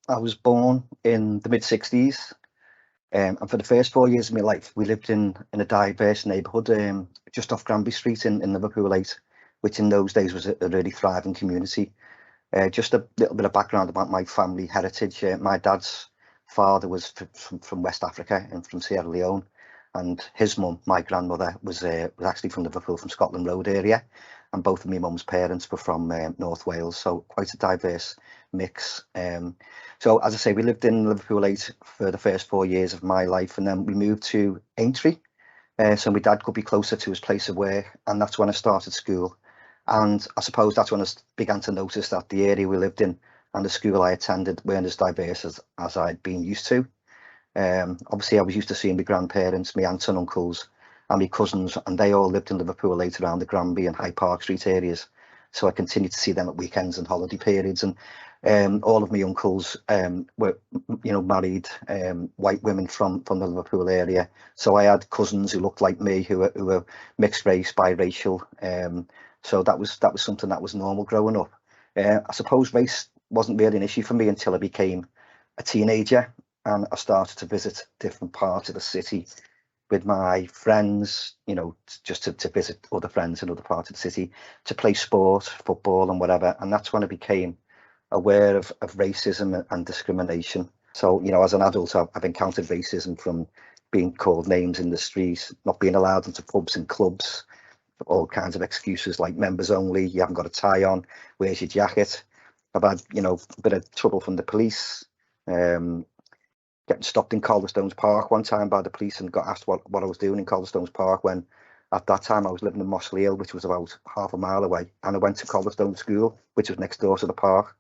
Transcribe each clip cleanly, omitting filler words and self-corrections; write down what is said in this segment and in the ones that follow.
I was born in the mid-60s, and for the first 4 years of my life, we lived in a diverse neighbourhood just off Granby Street in Liverpool 8, which in those days was a really thriving community. Just a little bit of background about my family heritage. My dad's father was from West Africa and from Sierra Leone, and his mum, my grandmother, was actually from Liverpool, from Scotland Road area, and both of my mum's parents were from North Wales, so quite a diverse mix. So as I say, we lived in Liverpool 8 for the first 4 years of my life, and then we moved to Aintree, so my dad could be closer to his place of work, and that's when I started school. And I suppose that's when I began to notice that the area we lived in and the school I attended weren't as diverse as I'd been used to. Obviously, I was used to seeing my grandparents, my aunts and uncles, and my cousins, and they all lived in Liverpool later around the Granby and Hyde Park Street areas. So I continued to see them at weekends and holiday periods. And all of my uncles were, married white women from the Liverpool area. So I had cousins who looked like me, who were mixed race, biracial. So that was something that was normal growing up. I suppose race wasn't really an issue for me until I became a teenager and I started to visit different parts of the city with my friends, just to visit other friends in other parts of the city, to play sport, football and whatever. And that's when I became aware of racism and discrimination. So, as an adult, I've encountered racism from being called names in the street, not being allowed into pubs and clubs, all kinds of excuses like members only, you haven't got a tie on, where's your jacket? I've had, a bit of trouble from the police, getting stopped in Calderstones Park one time by the police and got asked what I was doing in Calderstones Park, when at that time I was living in Mossley Hill, which was about half a mile away, and I went to Calderstone School, which was next door to the park.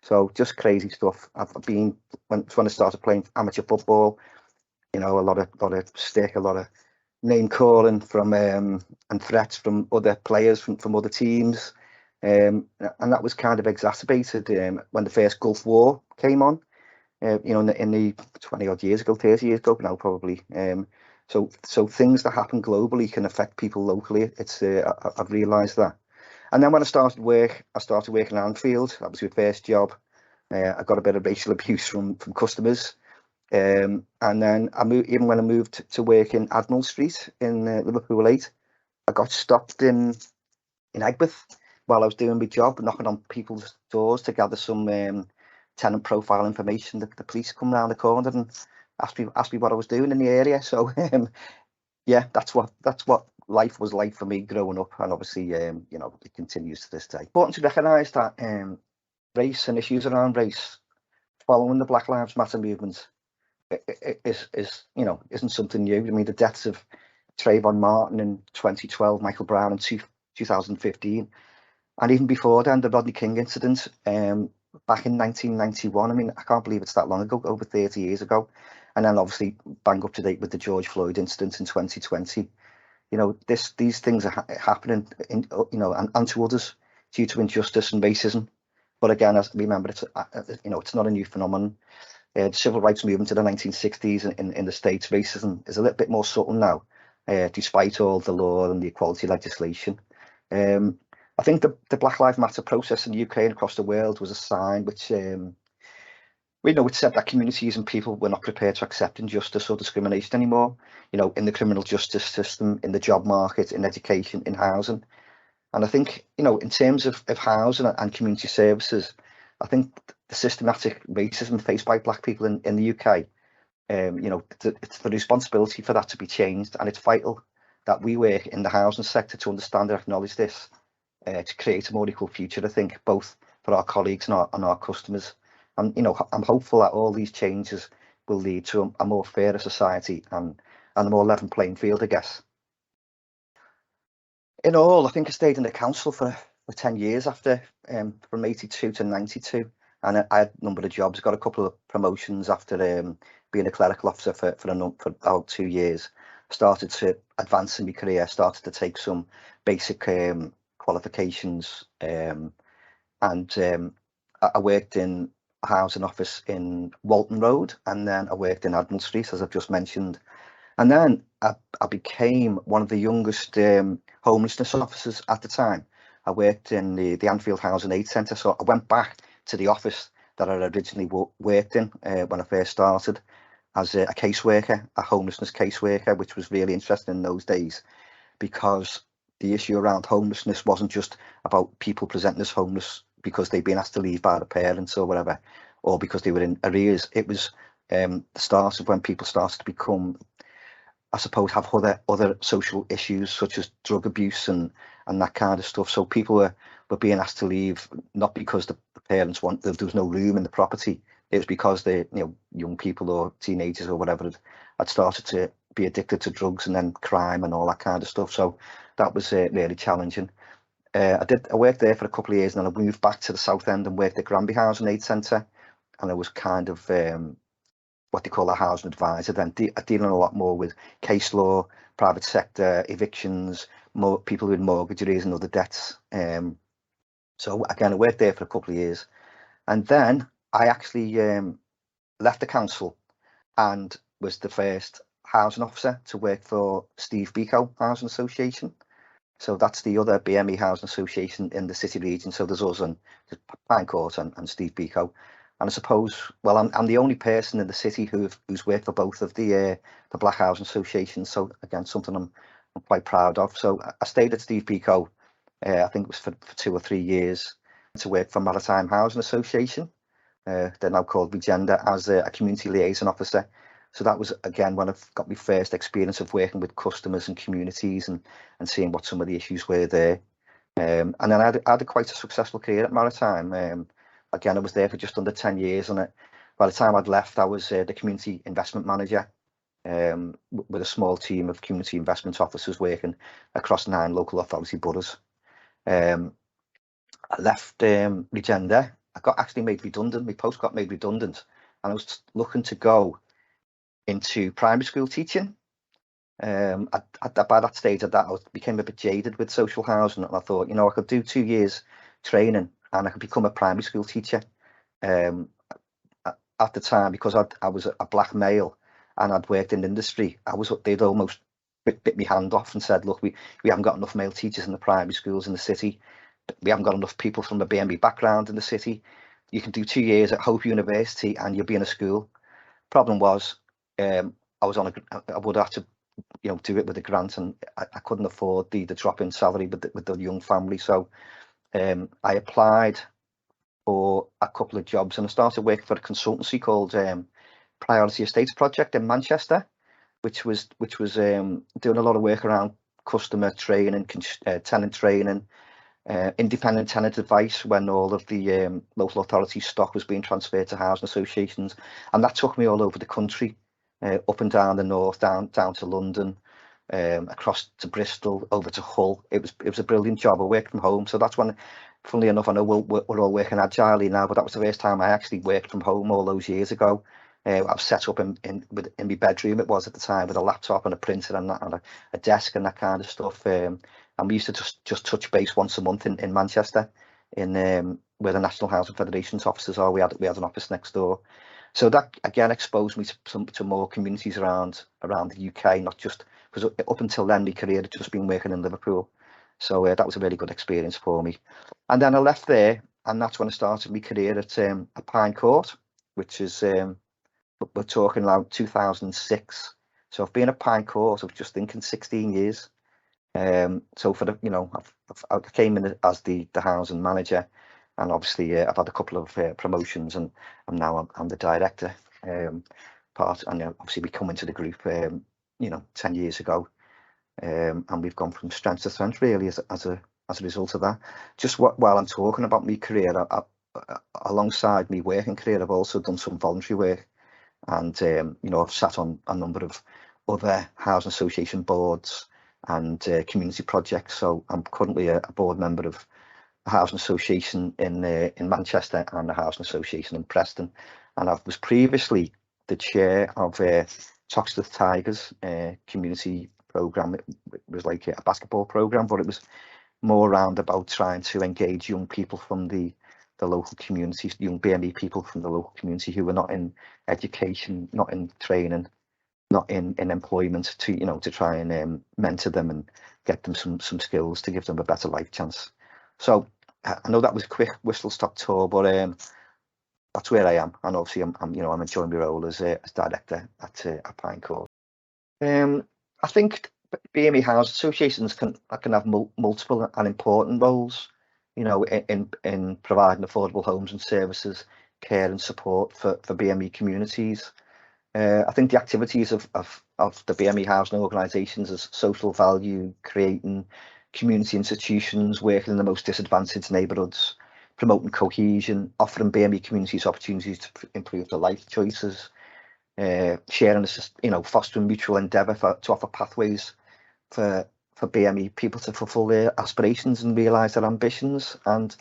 So just crazy stuff. I've been, when I started playing amateur football, a lot of stick, a lot of name calling from and threats from other players from other teams, and that was kind of exacerbated when the first Gulf War came on, in the 20 odd years ago, 30 years ago now probably. So things that happen globally can affect people locally. I've realised that. And then when I started working in Anfield. That was my first job. I got a bit of racial abuse from customers. And then even when I moved to work in Admiral Street in Liverpool 8, I got stopped in Egbert while I was doing my job, knocking on people's doors to gather some tenant profile information. The police come round the corner and asked me what I was doing in the area. So yeah, that's what life was like for me growing up, and obviously it continues to this day. Important to recognise that race and issues around race following the Black Lives Matter movement isn't something new. I mean, the deaths of Trayvon Martin in 2012, Michael Brown in 2015, and even before then, the Rodney King incident back in 1991. I mean, I can't believe it's that long ago, over 30 years ago. And then obviously bang up to date with the George Floyd incident in 2020. These things are happening and to others due to injustice and racism. But again, remember, it's not a new phenomenon. The civil rights movement in the 1960s in the States, racism is a little bit more subtle now, despite all the law and the equality legislation. I think the Black Lives Matter process in the UK and across the world was a sign which it said that communities and people were not prepared to accept injustice or discrimination anymore, in the criminal justice system, in the job market, in education, in housing. And I think, in terms of housing and community services, I think the systematic racism faced by Black people in the UK, it's the responsibility for that to be changed. And it's vital that we work in the housing sector to understand and acknowledge this, to create a more equal future, I think, both for our colleagues and our customers. And, I'm hopeful that all these changes will lead to a more fairer society and a more level playing field, I guess. In all, I think I stayed in the council for 10 years after, from 82 to 92. And I had a number of jobs. I got a couple of promotions after being a clerical officer for about 2 years. Started to advance in my career, started to take some basic qualifications. And I worked in a housing office in Walton Road, and then I worked in Admiral Street, as I've just mentioned. And then I became one of the youngest homelessness officers at the time. I worked in the Anfield Housing Aid Centre, so I went back to the office that I originally worked in when I first started as a caseworker, a homelessness caseworker, which was really interesting in those days, because the issue around homelessness wasn't just about people presenting as homeless because they'd been asked to leave by the parents or whatever, or because they were in arrears. It was the start of when people started to become, I suppose, have other social issues such as drug abuse and that kind of stuff. So people were being asked to leave not because the parents there was no room in the property. It was because they, young people or teenagers or whatever had started to be addicted to drugs and then crime and all that kind of stuff. So that was really challenging. I worked there for a couple of years, and then I moved back to the South End and worked at Granby Housing Aid Centre, and I was kind of what they call a housing advisor, then dealing a lot more with case law, private sector, evictions, more people with mortgage arrears and other debts. So again, I worked there for a couple of years, and then I actually left the council and was the first housing officer to work for Steve Biko Housing Association. So that's the other BME housing association in the city region. So there's us and Pine Court and Steve Biko. And I suppose, well, I'm the only person in the city who's worked for both of the Black Housing Associations. So again, something I'm quite proud of. So I stayed at Steve Biko, I think it was for 2 or 3 years, to work for Maritime Housing Association. They're now called Regenda, as a community liaison officer. So that was, again, when I got my first experience of working with customers and communities and seeing what some of the issues were there. And then I had quite a successful career at Maritime. Again, I was there for just under 10 years, and by the time I'd left, I was the community investment manager with a small team of community investment officers working across 9 local authority boroughs. I left Regenda. I got actually made redundant. My post got made redundant, and I was looking to go into primary school teaching. By that stage, I became a bit jaded with social housing, and I thought, I could do 2 years training and I could become a primary school teacher. At the time, because I was a black male and I'd worked in industry, they'd almost bit my hand off and said, look, we haven't got enough male teachers in the primary schools in the city. We haven't got enough people from the BME background in the city. You can do 2 years at Hope University and you'll be in a school. Problem was, I would have to, do it with a grant, and I couldn't afford the drop in salary with the young family. So I applied for a couple of jobs, and I started working for a consultancy called Priority Estates Project in Manchester, which was doing a lot of work around customer training, tenant training, independent tenant advice when all of the local authority stock was being transferred to housing associations. And that took me all over the country, up and down the north, down to London, across to Bristol, over to Hull. It was a brilliant job. I worked from home, so that's when, funnily enough, I know we're all working agilely now, but that was the first time I actually worked from home all those years ago. I was set up in my bedroom, it was at the time, with a laptop and a printer and a desk and that kind of stuff. And we used to just touch base once a month in Manchester, in where the National Housing Federation's offices are. We had an office next door. So that again exposed me to more communities around the UK, not just because up until then my career had just been working in Liverpool. So that was a really good experience for me. And then I left there, and that's when I started my career at Pine Court, which is we're talking about 2006. So I've been at Pine Court, I was just thinking 16 years. So for the, I came in as the housing manager, and obviously I've had a couple of promotions, and I'm the director part, and obviously we come into the group 10 years ago, and we've gone from strength to strength really as a result of that. Just while I'm talking about my career, alongside my working career, I've also done some voluntary work, and I've sat on a number of other housing association boards and community projects. So I'm currently a board member of a housing association in Manchester and a housing association in Preston, and I was previously the chair of Toxteth Tigers community program. It was like a basketball program, but it was more around about trying to engage young people from the local communities, young BME people from the local community who were not in education, not in training, not in employment, to try and mentor them and get them some skills to give them a better life chance. So I know that was a quick whistle stop tour, but that's where I am, and obviously I'm enjoying my role as director at Pine Court. I think BME house associations can have multiple and important roles, in providing affordable homes and services, care and support for BME communities. I think the activities of the BME housing organisations as social value, creating community institutions, working in the most disadvantaged neighbourhoods, promoting cohesion, offering BME communities opportunities to improve their life choices, sharing, fostering mutual endeavour to offer pathways for BME people to fulfil their aspirations and realise their ambitions. And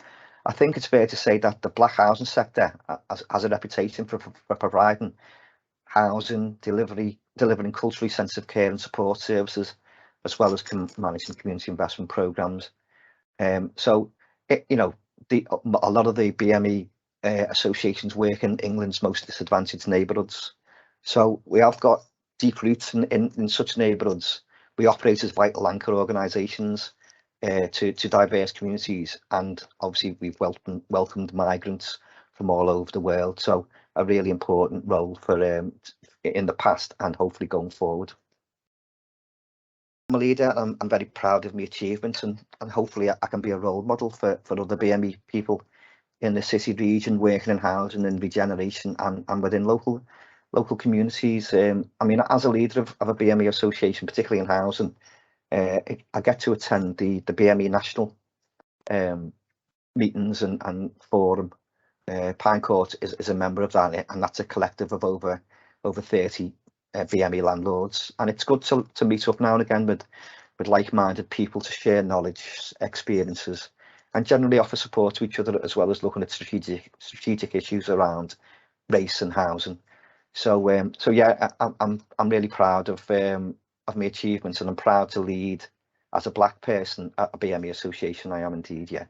I think it's fair to say that the black housing sector has a reputation for providing housing, delivering culturally sensitive care and support services, as well as managing community investment programmes. So, a lot of the BME associations work in England's most disadvantaged neighbourhoods. So we have got deep roots in such neighbourhoods. We operate as vital anchor organisations to diverse communities, and obviously we've welcomed migrants from all over the world. So a really important role for in the past and hopefully going forward. I'm a leader, and I'm very proud of my achievements, and hopefully I can be a role model for other BME people in the city region working in housing and regeneration and within local communities. I mean, as a leader of a BME association, particularly in housing, I get to attend the BME national meetings and forum. Pine Court is a member of that, and that's a collective of over 30 BME landlords, and it's good to meet up now and again with like-minded people to share knowledge, experiences, and generally offer support to each other, as well as looking at strategic issues around race and housing. So yeah, I'm really proud of my achievements, and I'm proud to lead as a black person at a BME association. I am indeed, yeah.